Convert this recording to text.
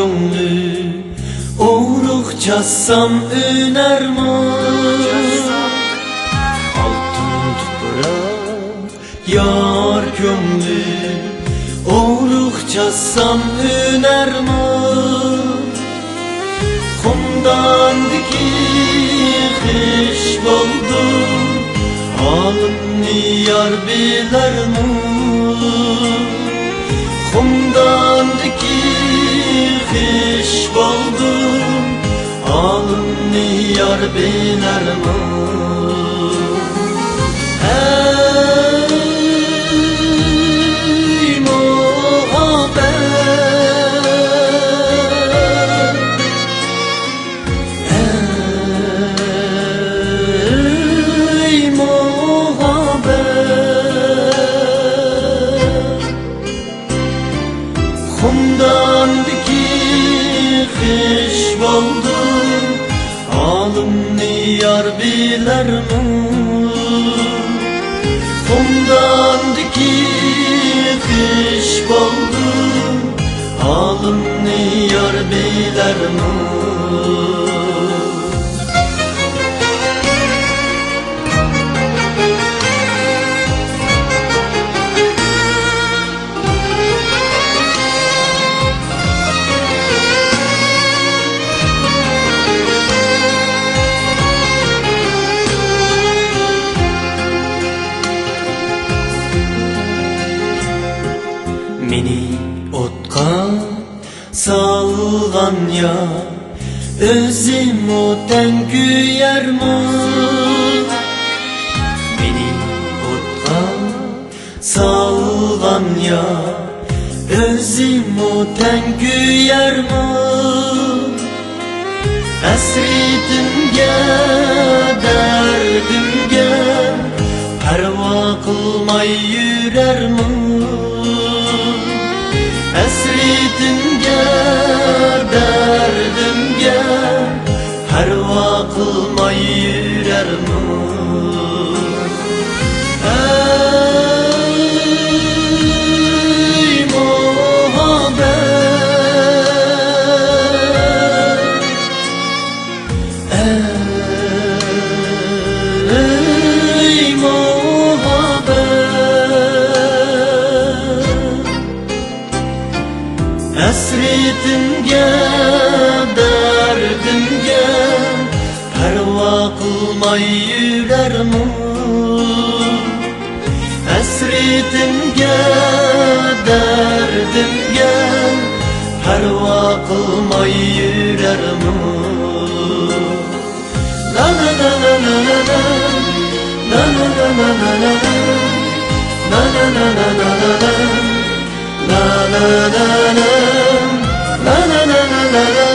gönlü Uğruk çassam önerman Altın toprağı yar gönlü Uğruk çassam önerman Kumdandaki kış buldum Halımni yar bilermi Kumdandaki kış buldum Halımni yar bilermi Ey muhabbet Ey muhabbet Kumdandaki kış buldum Halımni yar bilermi Kumdandaki kış buldum Halımni yar bilermi Meni otqa salgan ya Özüm oten güyermi Meni otqa salgan ya Özüm oten güyermi Hasretimge derdimge Perva kılmay yürermi Hasretimge derdimge Perva kılmay yürermi Ey muhabbet Ey muhabbet Hasretimge derdimge Perva kılmay yürermi Hasretimge derdimge Perva kılmay yürermi La la la la la la la La la la la la la La la la la la la La la la la La la la la la